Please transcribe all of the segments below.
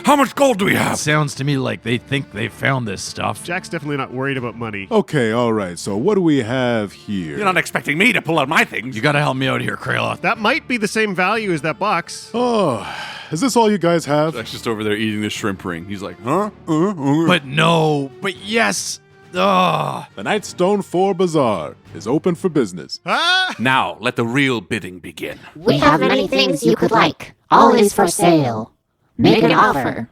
How much gold do we have? Sounds to me like they think they found this stuff. Jack's definitely not worried about money. Okay, all right. So what do we have here? You're not expecting me to pull out my things. You gotta help me out here, Kraloth. That might be the same value as that box. Oh, is this all you guys have? Jack's just over there eating the shrimp ring. He's like, huh? But no, but yes. Ugh. The Nightstone 4 Bazaar is open for business. Ah! Now, let the real bidding begin. We have many things you could like. All is for sale. Make an offer.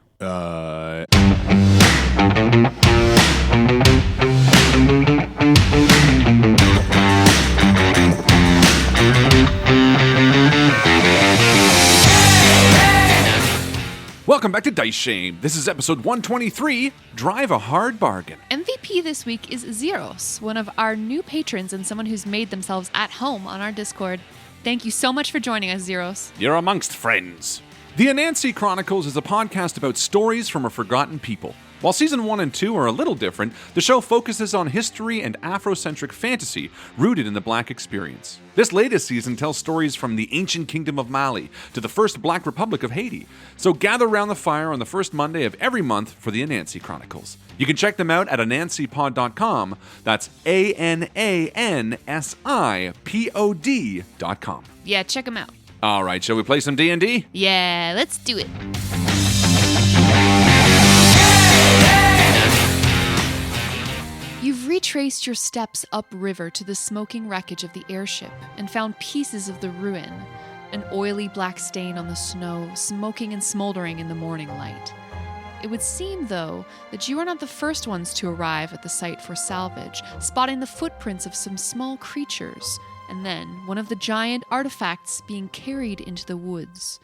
Welcome back to Dice Shame. This is episode 123, Drive a Hard Bargain. MVP this week is Zeros, one of our new patrons and someone who's made themselves at home on our Discord. Thank you so much for joining us, Zeros. You're amongst friends. The Anansi Chronicles is a podcast about stories from a forgotten people. While season 1 and 2 are a little different, the show focuses on history and Afrocentric fantasy rooted in the Black experience. This latest season tells stories from the ancient kingdom of Mali to the first Black Republic of Haiti. So gather around the fire on the first Monday of every month for the Anansi Chronicles. You can check them out at anansipod.com. That's ANANSIPOD.com. Yeah, check them out. All right, shall we play some D&D? Yeah, let's do it. You've retraced your steps upriver to the smoking wreckage of the airship and found pieces of the ruin, an oily black stain on the snow, smoking and smoldering in the morning light. It would seem, though, that you are not the first ones to arrive at the site for salvage, spotting the footprints of some small creatures, and then one of the giant artifacts being carried into the woods.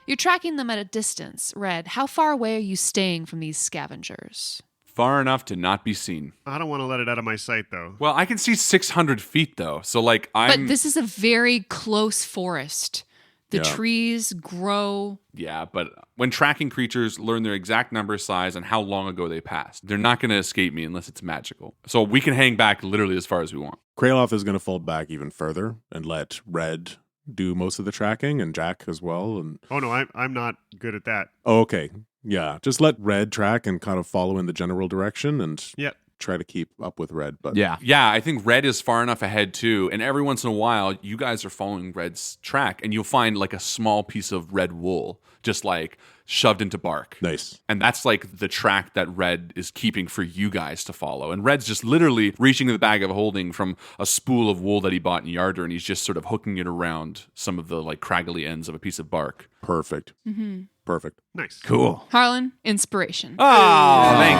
You're tracking them at a distance. Red, how far away are you staying from these scavengers? Far enough to not be seen. I don't want to let it out of my sight, though. Well, I can see 600 feet, though. So, But this is a very close forest. The Yeah. trees grow. Yeah, but when tracking creatures learn their exact number, size, and how long ago they passed, they're not going to escape me unless it's magical. So we can hang back literally as far as we want. Kraloth is going to fall back even further and let Red do most of the tracking and Jack as well. And Oh, no, I'm not good at that. oh, okay. Yeah, just let Red track and kind of follow in the general direction and Yep. try to keep up with Red. But Yeah. Yeah, I think Red is far enough ahead too. And every once in a while, you guys are following Red's track and you'll find like a small piece of red wool just like shoved into bark. Nice. And that's like the track that Red is keeping for you guys to follow. And Red's just literally reaching in the bag of holding from a spool of wool that he bought in Yarder, and he's just sort of hooking it around some of the like craggly ends of a piece of bark. Perfect. Mm-hmm. Perfect. Nice. Cool. Harlan, inspiration. Oh, thank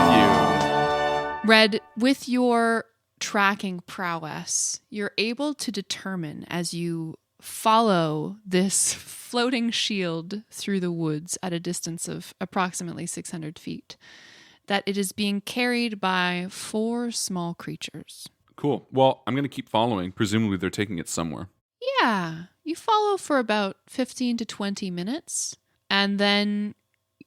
you. Red, with your tracking prowess, you're able to determine as you follow this floating shield through the woods at a distance of approximately 600 feet that it is being carried by 4 small creatures. Cool. Well, I'm going to keep following. Presumably they're taking it somewhere. Yeah, you follow for about 15 to 20 minutes, and then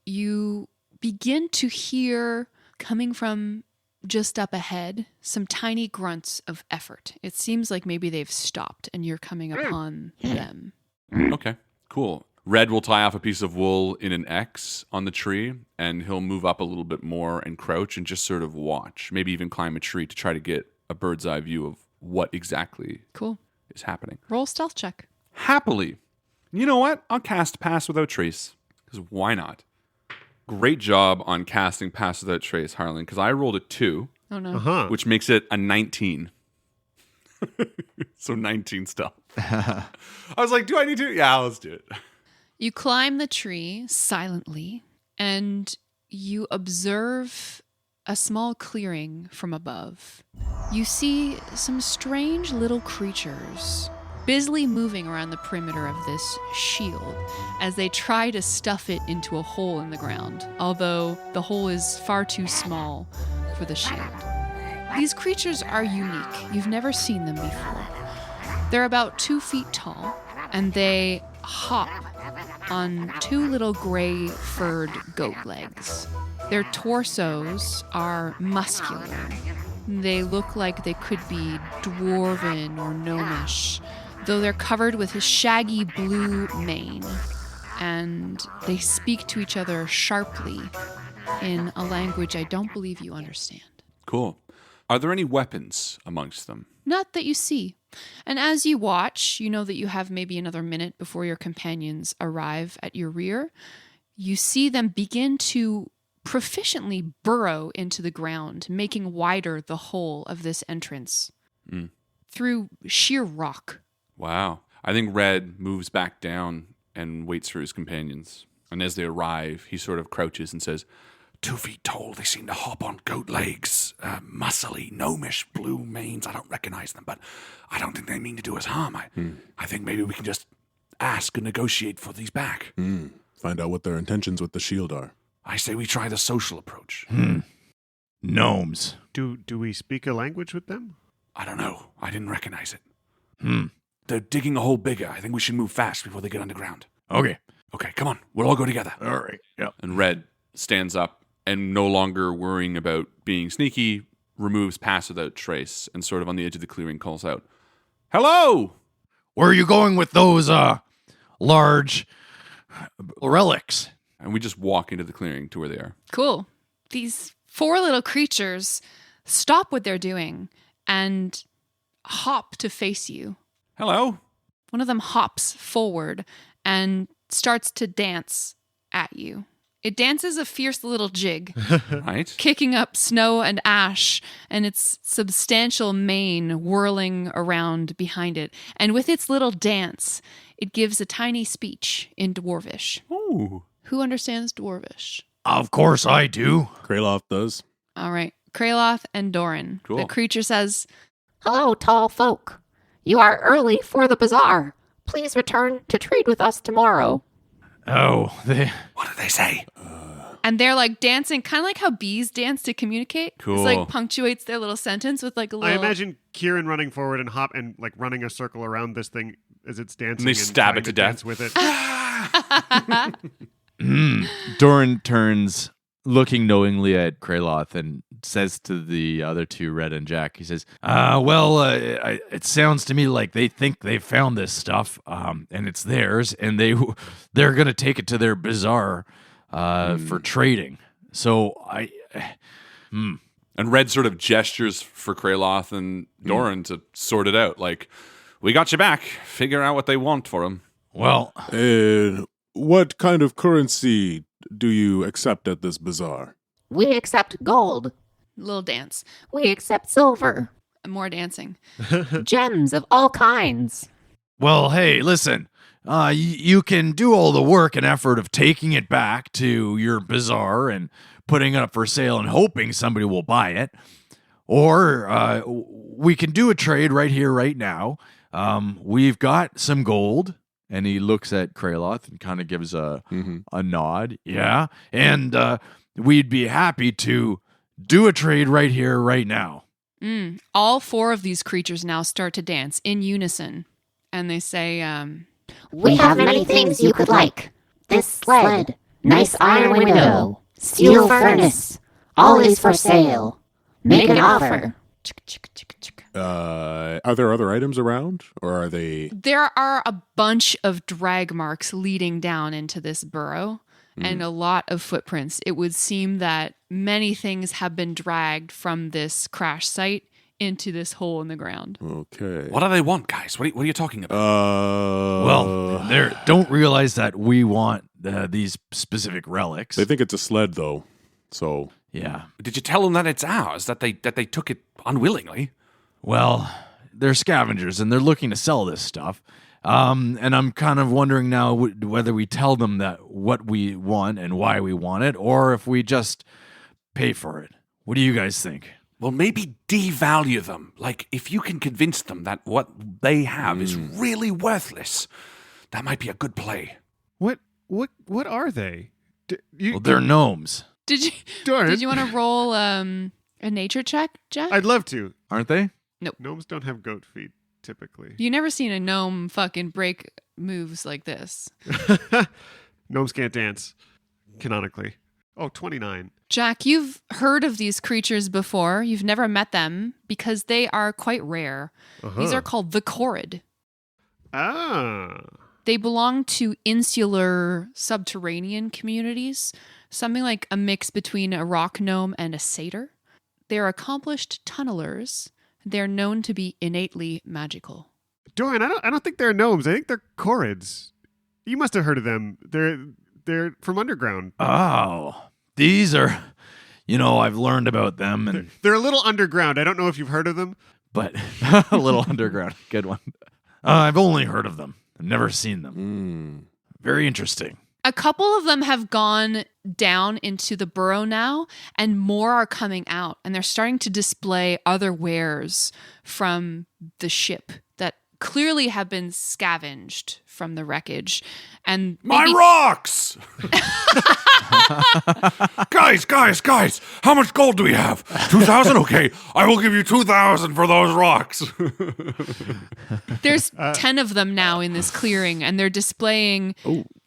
you begin to hear, coming from just up ahead, some tiny grunts of effort. It seems like maybe they've stopped and you're coming upon them. Okay, cool. Red will tie off a piece of wool in an X on the tree, and he'll move up a little bit more and crouch and just sort of watch, maybe even climb a tree to try to get a bird's eye view of what exactly Cool. is happening. Roll stealth check. Happily. You know what? I'll cast Pass Without Trace, because why not? Great job on casting Pass Without Trace, Harlan, because I rolled a 2, Oh no. Uh-huh. which makes it a 19. So 19 stealth. I was like, do I need to? Yeah, let's do it. You climb the tree silently and you observe a small clearing from above. You see some strange little creatures busily moving around the perimeter of this shield as they try to stuff it into a hole in the ground, although the hole is far too small for the shield. These creatures are unique. You've never seen them before. They're about 2 feet tall, and they hop on 2 little gray furred goat legs. Their torsos are muscular. They look like they could be dwarven or gnomish, though they're covered with a shaggy blue mane. and they speak to each other sharply in a language I don't believe you understand. Cool. Are there any weapons amongst them? Not that you see. And as you watch, you know that you have maybe another minute before your companions arrive at your rear. You see them begin to proficiently burrow into the ground, making wider the hole of this entrance through sheer rock. Wow. I think Red moves back down and waits for his companions. And as they arrive, he sort of crouches and says, 2 feet tall, they seem to hop on goat legs, muscly, gnomish blue manes. I don't recognize them, but I don't think they mean to do us harm. I think maybe we can just ask and negotiate for these back. Find out what their intentions with the shield are. I say we try the social approach. Gnomes. Do we speak a language with them? I don't know. I didn't recognize it. They're digging a hole bigger. I think we should move fast before they get underground. Okay. Okay, come on. We'll all go together. All right. Yep. And Red stands up and, no longer worrying about being sneaky, removes pass without trace and sort of on the edge of the clearing calls out, "Hello!" Where are you going with those large relics? And we just walk into the clearing to where they are. Cool. These 4 little creatures stop what they're doing and hop to face you. Hello. One of them hops forward and starts to dance at you. It dances a fierce little jig, Right? kicking up snow and ash, and its substantial mane whirling around behind it. And with its little dance, it gives a tiny speech in Dwarvish. Ooh. Who understands Dwarvish? Of course I do. Kraloth does. All right. Kraloth and Doran. Cool. The creature says, Hello, tall folk. You are early for the bazaar. Please return to trade with us tomorrow. Oh, What did they say? and they're like dancing, kind of like how bees dance to communicate. Cool. It's like punctuates their little sentence with like a little. I imagine Kieran running forward and hop and like running a circle around this thing as it's dancing. And they stab trying it to death. dance with it. Doran turns, looking knowingly at Kraloth, and says to the other two, Red and Jack, he says, it sounds to me like they think they found this stuff, and it's theirs, and they're going to take it to their bazaar for trading. So And Red sort of gestures for Kraloth and Doran to sort it out. Like, we got you back. Figure out what they want for him. well, What kind of currency do you accept at this bazaar? We accept gold. little dance. We accept silver. More dancing. Gems of all kinds. Well, hey, listen. You can do all the work and effort of taking it back to your bazaar and putting it up for sale and hoping somebody will buy it. Or we can do a trade right here, right now. We've got some gold. And he looks at Kraloth and kind of gives a nod. Yeah. And we'd be happy to do a trade right here, right now. All 4 of these creatures now start to dance in unison. And they say, We have many things you could like. This sled, nice iron window, steel furnace, all is for sale. Make an offer. Are there other items around, or are they? there are a bunch of drag marks leading down into this burrow and a lot of footprints. It would seem that many things have been dragged from this crash site into this hole in the ground. Okay. What do they want, guys? What are you talking about? Well, they don't realize that we want these specific relics. They think it's a sled, though. So Yeah. Did you tell them that it's ours? That they took it unwillingly? Well, they're scavengers and they're looking to sell this stuff. And I'm kind of wondering now whether we tell them that what we want and why we want it, or if we just pay for it. What do you guys think? Well, maybe devalue them. Like, if you can convince them that what they have is really worthless, that might be a good play. What are they? Well, they're gnomes, Did you Darn. Did you want to roll a nature check, Jack? I'd love to. aren't they? Gnomes don't have goat feet, typically. You never seen a gnome fucking break moves like this. Gnomes can't dance, canonically. Oh, 29. Jack, you've heard of these creatures before. You've never met them because they are quite rare. These are called the Chorid. Ah. They belong to insular subterranean communities, something like a mix between a rock gnome and a satyr. They're accomplished tunnelers. They're known to be innately magical. Dorian, I don't think they're gnomes. I think they're Chorids. You must have heard of them. They're from underground. Oh, these are, I've learned about them, and They're a little underground. I don't know if you've heard of them. but a little underground. Good one. I've only heard of them. I've never seen them. Very interesting. A couple of them have gone down into the burrow now, and more are coming out, and they're starting to display other wares from the ship that clearly have been scavenged from the wreckage. And My maybe- rocks! Guys, how much gold do we have? 2,000? Okay, I will give you 2,000 for those rocks. There's 10 of them now in this clearing, and they're displaying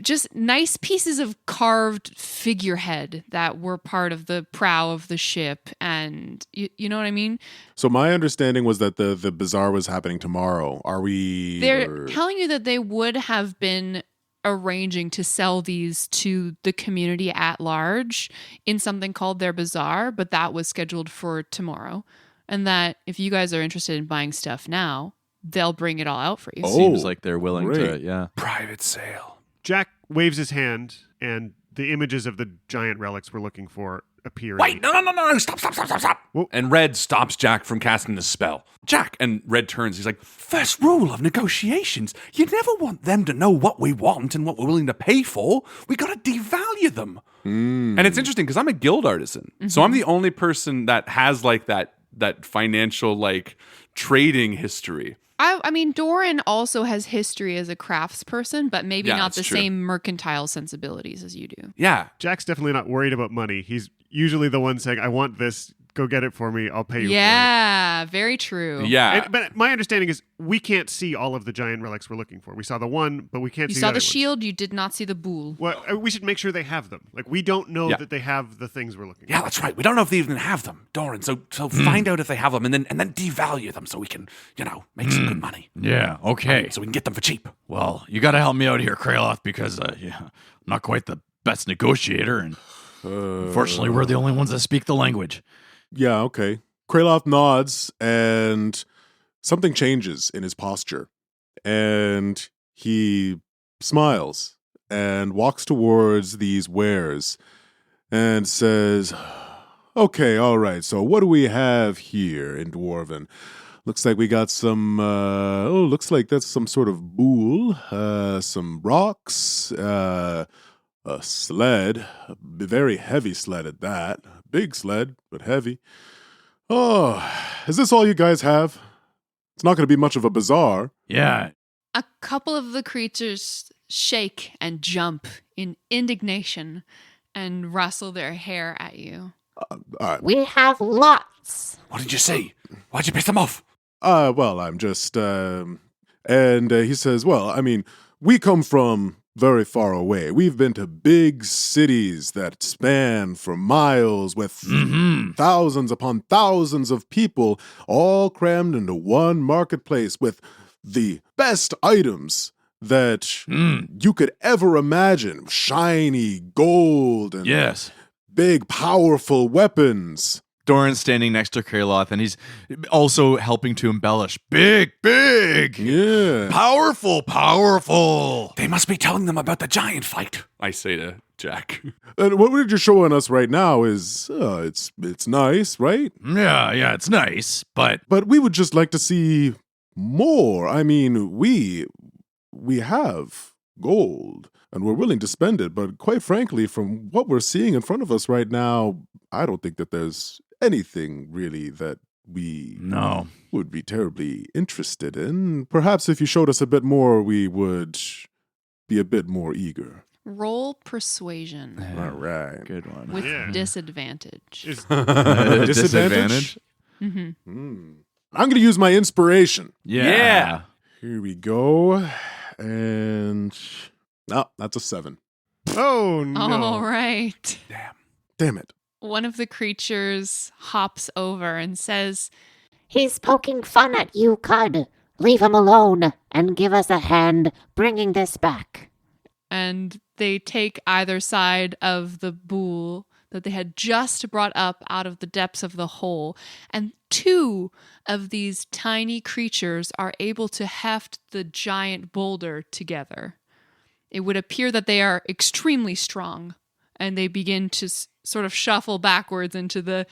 just nice pieces of carved figurehead that were part of the prow of the ship. And you know what I mean? So my understanding was that the bazaar was happening tomorrow. Are we? They're telling you that they would have been arranging to sell these to the community at large in something called their bazaar, but that was scheduled for tomorrow. And that if you guys are interested in buying stuff now, they'll bring it all out for you. Seems like they're willing great. to, yeah. Private sale. Jack waves his hand, and the images of the giant relics we're looking for appear. Wait, no, stop. Whoa. And Red stops Jack from casting the spell. Jack, and Red turns, he's like, first rule of negotiations, you never want them to know what we want and what we're willing to pay for. We gotta devalue them. And it's interesting, because I'm a guild artisan, so I'm the only person that has like that financial like trading history. I mean, Doran also has history as a craftsperson, but maybe Yeah, not that's the true. same mercantile sensibilities as you do. Yeah. Jack's definitely not worried about money. He's usually the one saying, I want this. Go get it for me. I'll pay you for it. Yeah, very true. Yeah. But my understanding is we can't see all of the giant relics we're looking for. We saw the one, but we can't You see saw the the other ones. shield, you did not see the boule. Well, we should make sure they have them. Like, we don't know Yeah. that they have the things we're looking Yeah, for. that's right. We don't know if they even have them, Doran. So find out if they have them and then devalue them so we can, make some good money. Yeah, okay. So we can get them for cheap. Well, you got to help me out here, Kraloth, because I'm not quite the best negotiator, and unfortunately, we're the only ones that speak the language. Yeah, okay. Kraloth nods, and something changes in his posture. And he smiles and walks towards these wares and says, okay, all right, so what do we have here in Dwarven? Looks like we got some, looks like that's some sort of boule, some rocks, a sled, a very heavy sled at that. Big sled, but heavy. Oh, is this all you guys have? It's not going to be much of a bazaar. Yeah. A couple of the creatures shake and jump in indignation and rustle their hair at you. All right. We have lots. What did you say? Why'd you piss them off? Well, I'm just, and he says, well, I mean, we come from very far away. We've been to big cities that span for miles with thousands upon thousands of people, all crammed into one marketplace with the best items that you could ever imagine. Shiny gold and Yes. big, powerful weapons. Doran's standing next to Kraloth, and he's also helping to embellish. Big, Yeah. powerful. They must be telling them about the giant fight, I say to Jack. And what you're showing us right now is, it's nice, right? Yeah, it's nice, but But we would just like to see more. I mean, we have gold and we're willing to spend it. But quite frankly, from what we're seeing in front of us right now, I don't think that there's anything really that we no. would be terribly interested in. Perhaps if you showed us a bit more, we would be a bit more eager. Roll persuasion All right. Good one. with Yeah. disadvantage. Is- Disadvantage? hmm I'm going to use my inspiration. Yeah. Here we go. And that's a 7. oh, no. All right. Damn it. One of the creatures hops over and says, He's poking fun at you, Cud. Leave him alone and give us a hand bringing this back. And they take either side of the bowl that they had just brought up out of the depths of the hole, and 2 of these tiny creatures are able to heft the giant boulder together. It would appear that they are extremely strong, and they begin to sort of shuffle backwards into the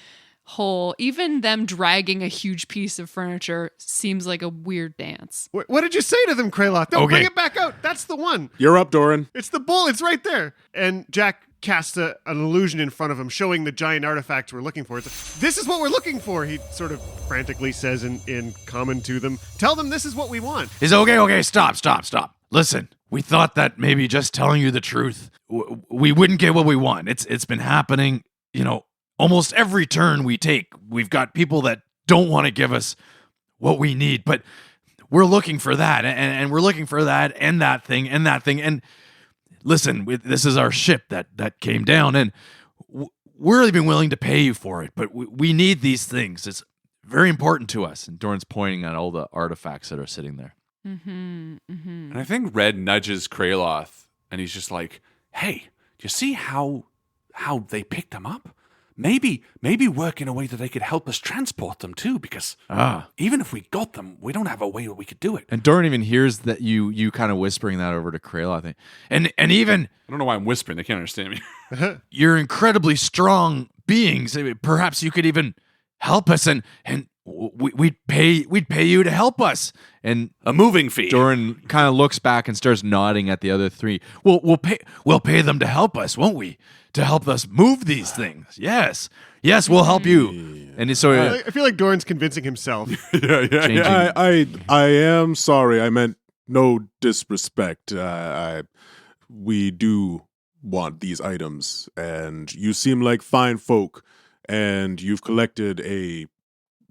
hole. Even them dragging a huge piece of furniture seems like a weird dance. What did you say to them, Kraloth? No, Okay. bring it back out. That's the one. You're up, Doran. It's the bull. It's right there. And Jack casts an illusion in front of him, showing the giant artifacts we're looking for. This is what we're looking for, he sort of frantically says in common to them. Tell them this is what we want. Is okay, stop. Listen, we thought that maybe just telling you the truth, we wouldn't get what we want. It's been happening, almost every turn we take. We've got people that don't want to give us what we need, but we're looking for that, and we're looking for that, and that thing, and that thing. And listen, this is our ship that came down, and we're even willing to pay you for it, but we need these things. It's very important to us. And Doran's pointing at all the artifacts that are sitting there. And I think Red nudges Kraloth, and he's just like, "Hey, do you see how they picked them up? Maybe work in a way that they could help us transport them too, because even if we got them, we don't have a way where we could do it." And Doran even hears that you kind of whispering that over to Kraloth, I think. And even I don't know why I'm whispering. They can't understand me. you're incredibly strong beings. Perhaps you could even help us, and we'd pay you to help us. And A moving fee. Doran kind of looks back and starts nodding at the other 3. We'll pay them to help us, won't we? To help us move these things. Yes, we'll help you. And so I feel like Doran's convincing himself. changing. I am sorry. I meant no disrespect. We do want these items, and you seem like fine folk, and you've collected a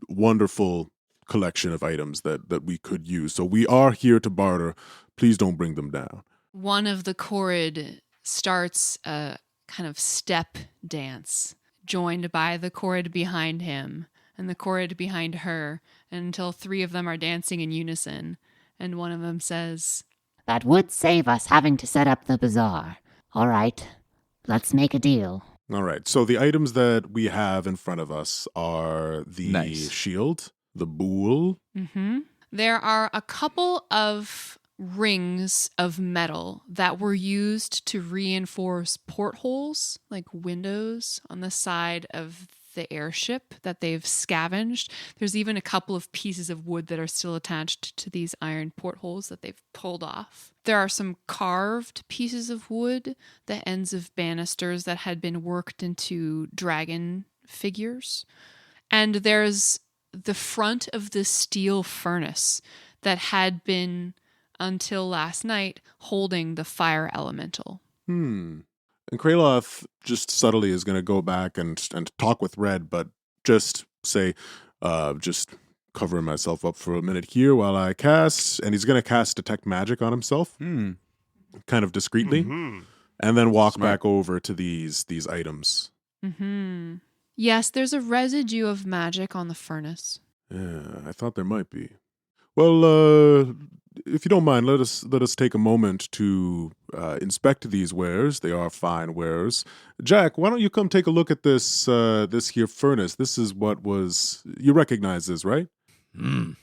wonderful collection of items that we could use. So we are here to barter. Please don't bring them down. One of the Chorrid starts a kind of step dance, joined by the Chorrid behind him and the Chorrid behind her, until 3 of them are dancing in unison. And one of them says, That would save us having to set up the bazaar. All right, let's make a deal. All right. So the items that we have in front of us are the Nice. shield, the bool. There are a couple of rings of metal that were used to reinforce portholes, like windows on the side of the airship that they've scavenged. There's even a couple of pieces of wood that are still attached to these iron portholes that they've pulled off. There are some carved pieces of wood, the ends of banisters that had been worked into dragon figures. And there's the front of the steel furnace that had been, until last night, holding the fire elemental. And Kraloth just subtly is going to go back and talk with Red, but just say, just covering myself up for a minute here while I cast, and he's going to cast Detect Magic on himself, kind of discreetly, and then walk back over to these items. Yes, there's a residue of magic on the furnace. Yeah, I thought there might be. Well, if you don't mind, let us take a moment to inspect these wares. They are fine wares. Jack, why don't you come take a look at this here furnace? This is what was, you recognize this, right?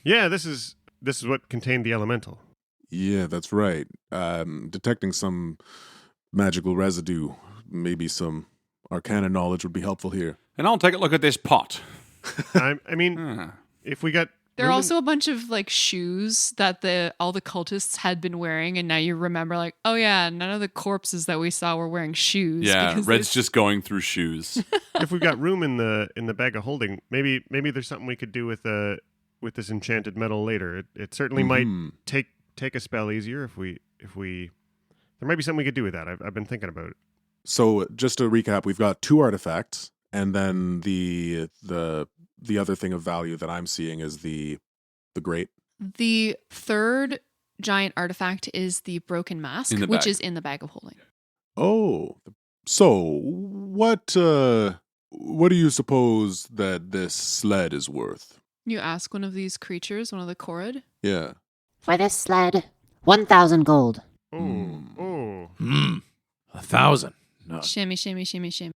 Yeah, this is what contained the elemental. Yeah, that's right. Detecting some magical residue, maybe some arcana knowledge would be helpful here. And I'll take a look at this pot. I mean, if we got... There are also a bunch of like shoes that all the cultists had been wearing, and now you remember, like, oh yeah, none of the corpses that we saw were wearing shoes. Yeah, because Red's just going through shoes. If we've got room in the bag of holding, maybe there's something we could do with this enchanted metal later. It certainly might take a spell easier if we there might be something we could do with that. I've been thinking about it. So just to recap, we've got 2 artifacts, and then the other thing of value that I'm seeing is the grate. The third giant artifact is the broken mask, In the which bag. is in the bag of holding. Oh, so what do you suppose that this sled is worth? You ask one of these creatures, one of the Chorrid. Yeah. For this sled, 1,000 gold. Oh. 1,000. No. Shimmy, shimmy, shimmy, shimmy.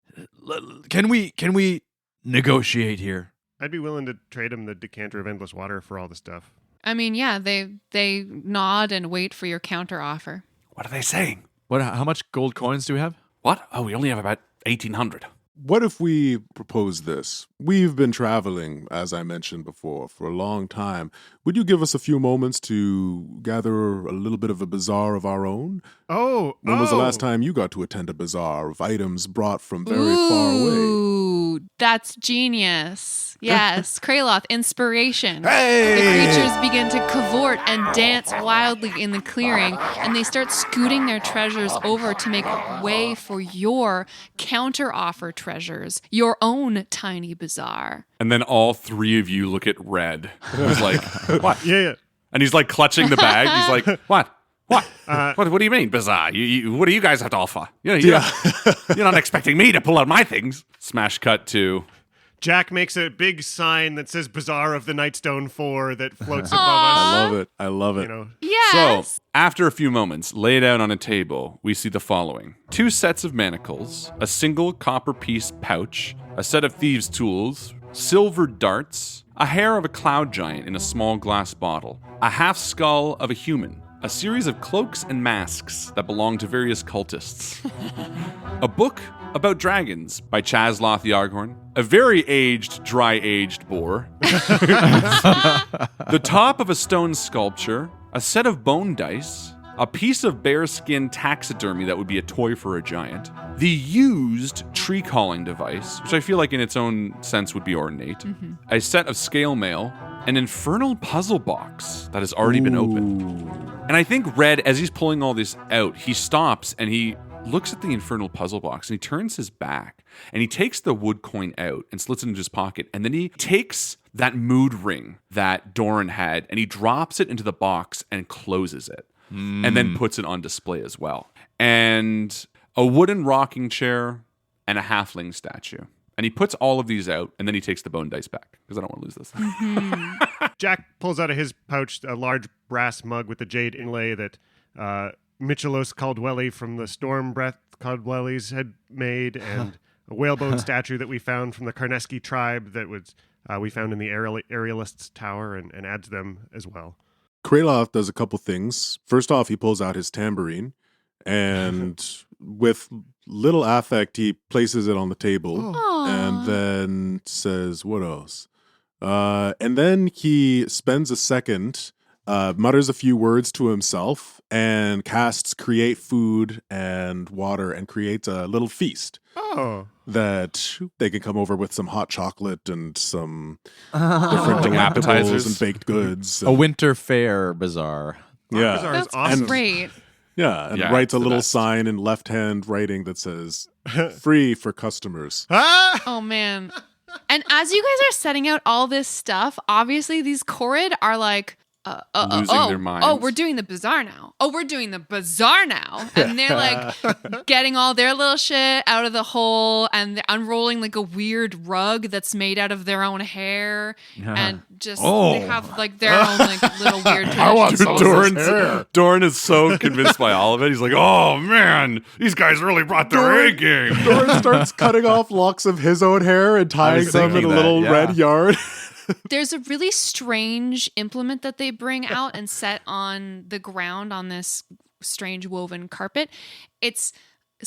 Can we negotiate here? I'd be willing to trade him the decanter of endless water for all the stuff. I mean, yeah, they nod and wait for your counter offer. What are they saying? How much gold coins do we have? What? Oh, we only have about 1,800. What if we propose this? We've been traveling, as I mentioned before, for a long time. Would you give us a few moments to gather a little bit of a bazaar of our own? When was the last time you got to attend a bazaar of items brought from very far away? Ooh, that's genius. Yes, Kraloth, inspiration. Hey! The creatures begin to cavort and dance wildly in the clearing, and they start scooting their treasures over to make way for your counter-offer treasures, your own tiny bazaar. And then all three of you look at Red, who's like, what? Yeah. And he's like clutching the bag. He's like, what? What? What do you mean, bizarre? What do you guys have to offer? You're not expecting me to pull out my things. Smash cut to... Jack makes a big sign that says Bazaar of the Nightstone 4 that floats above I love it. us. You know. Yes. So, after a few moments, laid out on a table, we see the following. 2 sets of manacles, a single copper piece pouch, a set of thieves' tools, silver darts, a hair of a cloud giant in a small glass bottle, a half skull of a human, a series of cloaks and masks that belong to various cultists, a book about dragons by Chazloth Yarghorn, a very aged, dry-aged boar, the top of a stone sculpture, a set of bone dice, a piece of bearskin taxidermy that would be a toy for a giant, the used tree calling device, which I feel like in its own sense would be ornate, a set of scale mail, an infernal puzzle box that has already been opened. And I think Red, as he's pulling all this out, he stops and he looks at the infernal puzzle box and he turns his back and he takes the wood coin out and slits it into his pocket, and then he takes that mood ring that Doran had and he drops it into the box and closes it and then puts it on display as well. And a wooden rocking chair and a halfling statue. And he puts all of these out and then he takes the bone dice back because I don't want to lose this. Jack pulls out of his pouch a large brass mug with a jade inlay that Michelos Caldwelly from the Storm Breath Caldwellys had made, and a whalebone statue that we found from the Karneski tribe that was we found in the Aerialists' Tower, and adds them as well. Kraloth does a couple things. First off, he pulls out his tambourine, and with little affect, he places it on the table, and then says, what else? And then he spends a second, mutters a few words to himself, and casts create food and water, and creates a little feast. That they can come over with some hot chocolate and some different delectables appetizers and baked goods. A winter fair bazaar. Yeah. Bazaar is That's awesome. great. Yeah, and Yeah, writes it's a the little best. sign in left-hand writing that says, free for customers. Oh, man. And as you guys are setting out all this stuff, obviously these Korrid are like, Losing their minds. Oh, we're doing the bazaar now. Oh, we're doing the bazaar now. And they're like getting all their little shit out of the hole, and they're unrolling like a weird rug that's made out of their own hair. And just they have like their own like little weird traditions. Doran is so convinced by all of it. He's like, oh man, these guys really brought their A game. Doran starts cutting off locks of his own hair and tying was them in a thinking that, little yeah. red yard. There's a really strange implement that they bring out and set on the ground on this strange woven carpet. It's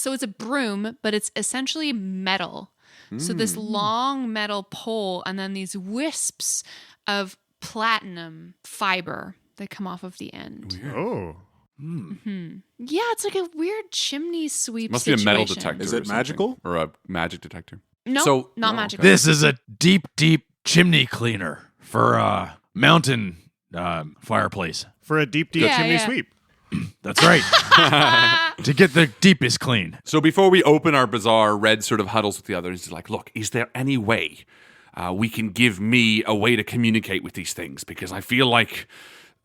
a broom, but it's essentially metal. So this long metal pole and then these wisps of platinum fiber that come off of the end. Oh. Yeah, it's like a weird chimney sweep Must be a metal situation. detector. Is or it something. magical? Or a magic detector? No, So- not Oh, magical. This is a deep chimney cleaner for a mountain fireplace. For a deep Yeah, chimney yeah. sweep. That's right. To get the deepest clean. So before we open our bazaar, Red sort of huddles with the others. He's like, look, is there any way we can give me a way to communicate with these things? Because I feel like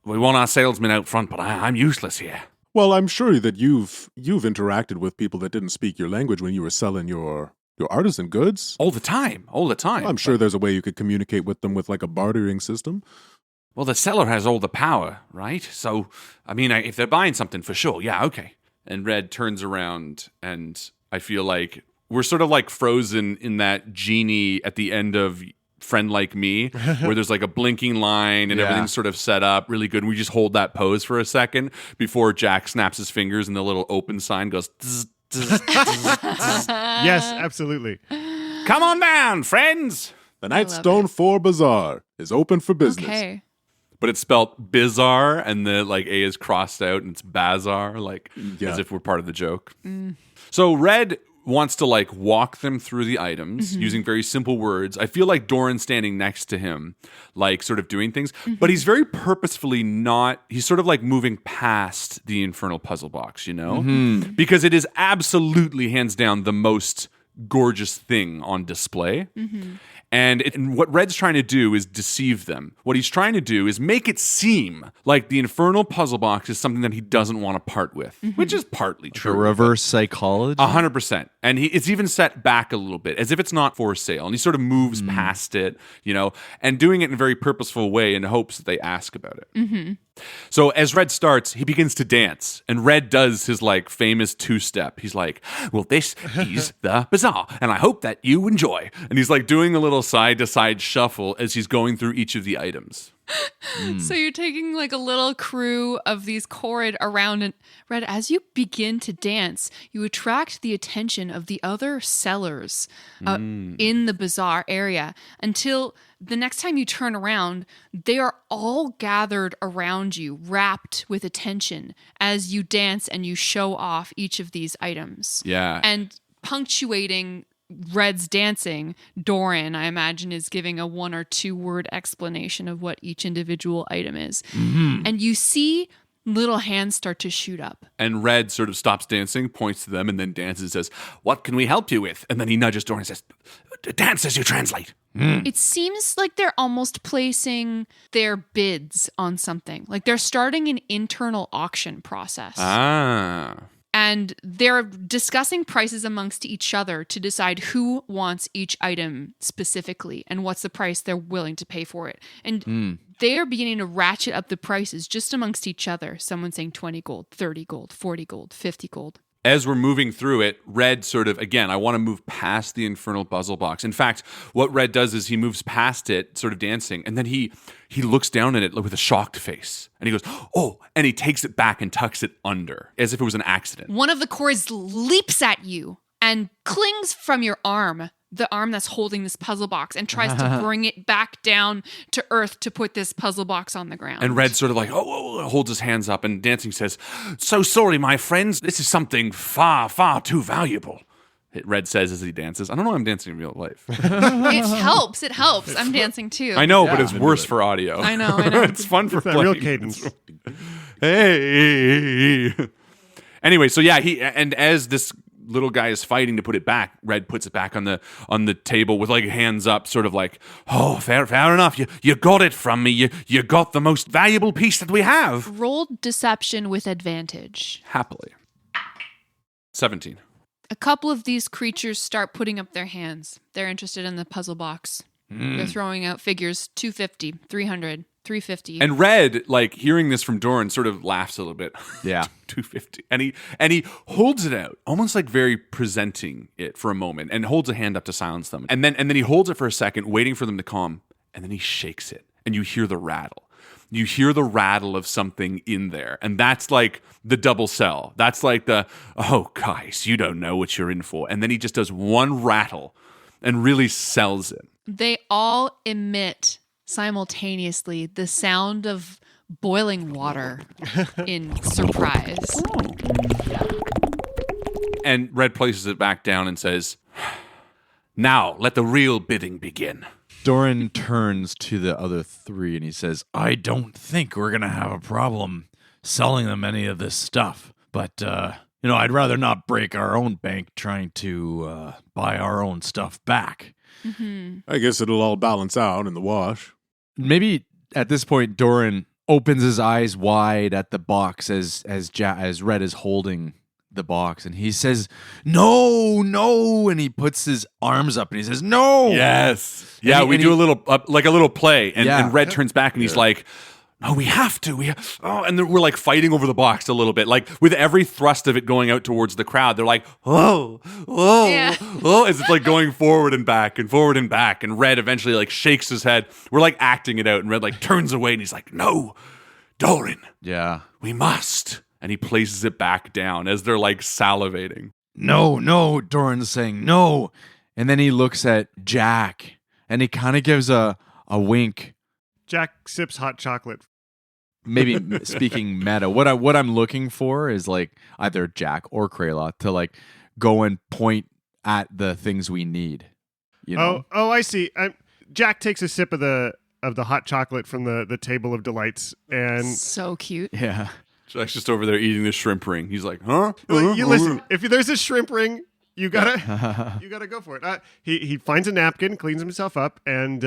we want our salesman out front, but I'm useless here. Well, I'm sure that you've interacted with people that didn't speak your language when you were selling your artisan goods. All the time. I'm sure there's a way you could communicate with them with like a bartering system. Well, the seller has all the power, right? So, I mean, if they're buying something for sure, yeah, okay. And Red turns around, and I feel like we're sort of like frozen in that genie at the end of Friend Like Me, where there's like a blinking line and everything's sort of set up really good. And we just hold that pose for a second before Jack snaps his fingers and the little open sign goes. Tzz, tzz, tzz, tzz. Yes, absolutely. Come on down, friends. The Nightstone 4 Bazaar is open for business. Okay. But it's spelled bizarre, and the like A is crossed out, and it's bazaar, like as if we're part of the joke. So Red wants to like walk them through the items using very simple words. I feel like Doran's standing next to him, like sort of doing things, but he's very purposefully not. He's sort of like moving past the infernal puzzle box, you know, because it is absolutely hands down the most gorgeous thing on display. And what Red's trying to do is deceive them. What he's trying to do is make it seem like the infernal puzzle box is something that he doesn't want to part with, which is partly true. The reverse psychology? 100%. And it's even set back a little bit, as if it's not for sale. And he sort of moves past it, you know, and doing it in a very purposeful way in hopes that they ask about it. So as Red starts, he begins to dance, and Red does his like famous two-step. He's like, well, this is the bazaar, and I hope that you enjoy. And he's like doing a little side-to-side shuffle as he's going through each of the items. So you're taking like a little crew of these chorus around, and Red, as you begin to dance, you attract the attention of the other sellers in the bazaar area until the next time you turn around, they are all gathered around you, wrapped with attention as you dance and you show off each of these items. Yeah. And punctuating Red's dancing, Doran, I imagine, is giving a 1 or 2 word explanation of what each individual item is. And you see little hands start to shoot up. And Red sort of stops dancing, points to them, and then dances and says, what can we help you with? And then he nudges Doran and says, dance as you translate. It seems like they're almost placing their bids on something. Like they're starting an internal auction process. And they're discussing prices amongst each other to decide who wants each item specifically and what's the price they're willing to pay for it. And they are beginning to ratchet up the prices just amongst each other. Someone saying 20 gold, 30 gold, 40 gold, 50 gold. As we're moving through it, Red sort of, again, I want to move past the infernal puzzle box. In fact, what Red does is he moves past it, sort of dancing, and then he looks down at it with a shocked face. And he goes, oh, and he takes it back and tucks it under, as if it was an accident. One of the chords leaps at you and clings from your arm, the arm that's holding this puzzle box, and tries to bring it back down to earth to put this puzzle box on the ground. And Red sort of like, holds his hands up, and dancing says, so sorry, my friends, this is something far, far too valuable. Red says as he dances. I don't know why I'm dancing in real life. It helps. I'm dancing too. I know, but it's worse for audio. I know. It's fun for playing. Real cadence. Hey. Anyway, so yeah, and as this little guy is fighting to put it back, Red puts it back on the table with like hands up, sort of like, oh, fair enough. You got it from me. You got the most valuable piece that we have. Roll deception with advantage. Happily. 17. A couple of these creatures start putting up their hands. They're interested in the puzzle box. They're throwing out figures 250, 300, 350. And Red, like hearing this from Doran, sort of laughs a little bit. Yeah. 250. And he holds it out, almost like very presenting it for a moment, and holds a hand up to silence them. And then he holds it for a second, waiting for them to calm, and then he shakes it, and you hear the rattle. You hear the rattle of something in there. And that's like the double sell. That's like the, oh, guys, you don't know what you're in for. And then he just does one rattle and really sells it. They all emit simultaneously the sound of boiling water in surprise. And Red places it back down and says, now let the real bidding begin. Doran turns to the other three and he says, I don't think we're going to have a problem selling them any of this stuff. But, I'd rather not break our own bank trying to buy our own stuff back. I guess it'll all balance out in the wash. Maybe at this point, Doran opens his eyes wide at the box as Red is holding the box, and he says, "No, no!" And he puts his arms up, and he says, "No!" Yes. Yeah, we do a little like a little play, and Red turns back, and he's like, "No, we have to. And then we're like fighting over the box a little bit, like with every thrust of it going out towards the crowd. They're like, "Oh, as it's like going forward and back and forward and back." And Red eventually like shakes his head. We're like acting it out, and Red like turns away, and he's like, "No, Doran, we must." And he places it back down as they're like salivating. No, no, Doran's saying no. And then he looks at Jack, and he kind of gives a wink. Jack sips hot chocolate. Maybe speaking meta, what I'm looking for is like either Jack or Kraloth to like go and point at the things we need. You know? Oh, I see. Jack takes a sip of the hot chocolate from the table of delights, and So cute. Yeah. Jack's just over there eating the shrimp ring. He's like, "Huh?" You listen. If there's a shrimp ring, you gotta go for it. He finds a napkin, cleans himself up, and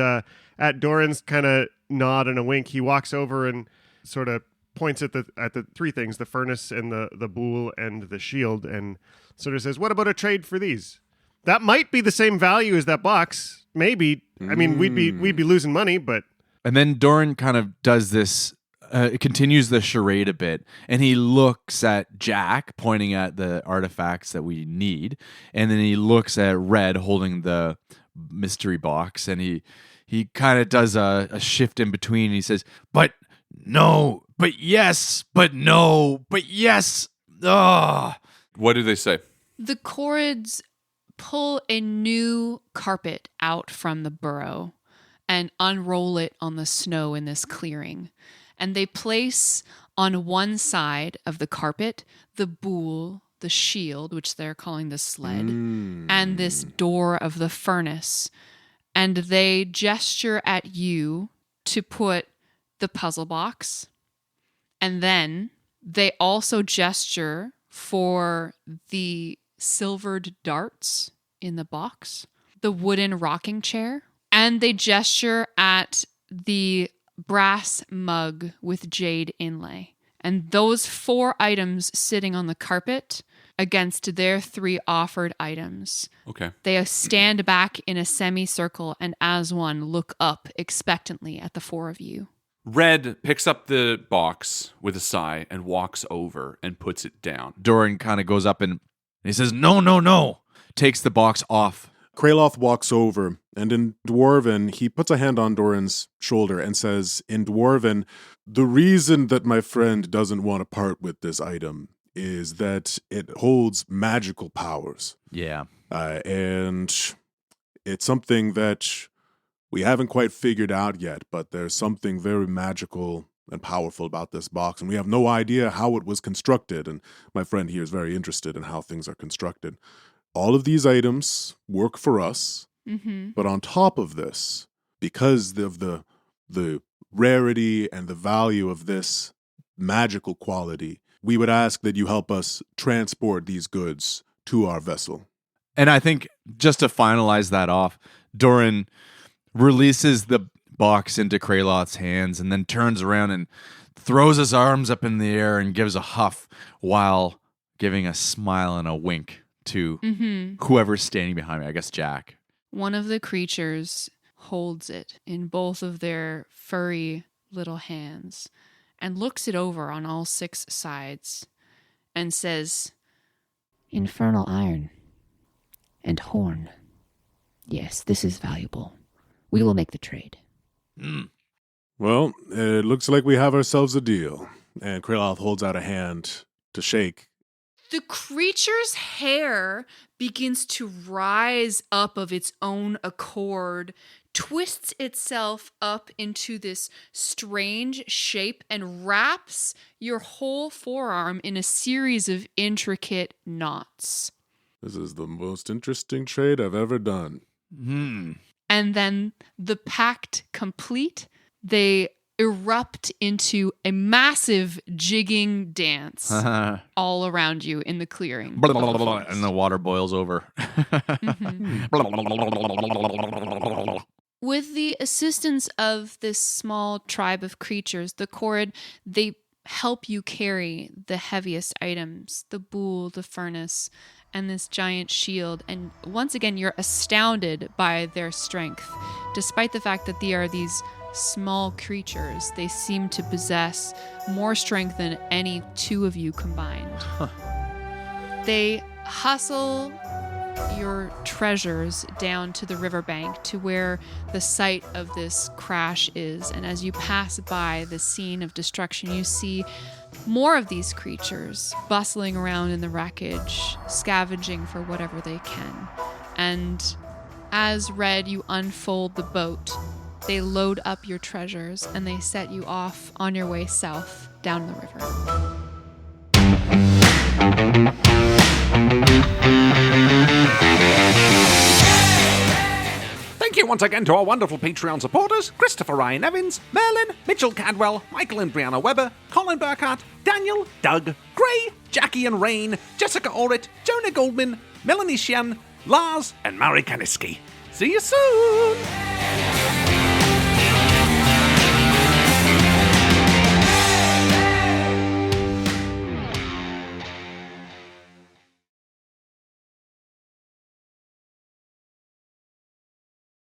at Doran's kind of nod and a wink, he walks over and sort of points at the three things: the furnace and the bowl and the shield, and sort of says, "What about a trade for these? That might be the same value as that box. Maybe. I mean, we'd be losing money, but." And then Doran kind of does this. Continues the charade a bit, and he looks at Jack pointing at the artifacts that we need, and then he looks at Red holding the mystery box, and he kind of does a shift in between. And he says, "But no, but yes, but no, but yes." What do they say? The Chords pull a new carpet out from the burrow and unroll it on the snow in this clearing. And they place on one side of the carpet the bowl, the shield, which they're calling the sled, and this door of the furnace. And they gesture at you to put the puzzle box. And then they also gesture for the silvered darts in the box, the wooden rocking chair, and they gesture at the brass mug with jade inlay. And those 4 items sitting on the carpet against their 3 offered items. Okay. They stand back in a semicircle and as one look up expectantly at the 4 of you. Red picks up the box with a sigh and walks over and puts it down. Doran kind of goes up and he says, "No, no, no." Takes the box off. Kraloth walks over, and in Dwarven, he puts a hand on Doran's shoulder and says, in Dwarven, "The reason that my friend doesn't want to part with this item is that it holds magical powers. Yeah. And it's something that we haven't quite figured out yet, but there's something very magical and powerful about this box, and we have no idea how it was constructed, and my friend here is very interested in how things are constructed. All of these items work for us, but on top of this, because of the rarity and the value of this magical quality, we would ask that you help us transport these goods to our vessel." And I think just to finalize that off, Doran releases the box into Kraloth's hands and then turns around and throws his arms up in the air and gives a huff while giving a smile and a wink to whoever's standing behind me, I guess Jack. One of the creatures holds it in both of their furry little hands and looks it over on all 6 sides and says, Infernal iron. And horn. Yes, this is valuable. We will make the trade. Well, it looks like we have ourselves a deal. And Kraloth holds out a hand to shake. The creature's hair begins to rise up of its own accord, twists itself up into this strange shape, and wraps your whole forearm in a series of intricate knots. This is the most interesting trade I've ever done. And then the pact complete, they erupt into a massive jigging dance all around you in the clearing. And the water boils over. With the assistance of this small tribe of creatures, the Chord, they help you carry the heaviest items, the bowl, the furnace, and this giant shield. And once again, you're astounded by their strength. Despite the fact that they are these small creatures, they seem to possess more strength than any two of you combined. They hustle your treasures down to the riverbank to where the site of this crash is. And as you pass by the scene of destruction, you see more of these creatures bustling around in the wreckage, scavenging for whatever they can. And as Red, you unfold the boat, they load up your treasures and they set you off on your way south down the river. Thank you once again to our wonderful Patreon supporters, Christopher Ryan Evans, Merlin, Mitchell Cadwell, Michael and Brianna Weber, Colin Burkhardt, Daniel, Doug, Gray, Jackie and Rain, Jessica Orrit, Jonah Goldman, Melanie Shen, Lars, and Mari Kaniski. See you soon!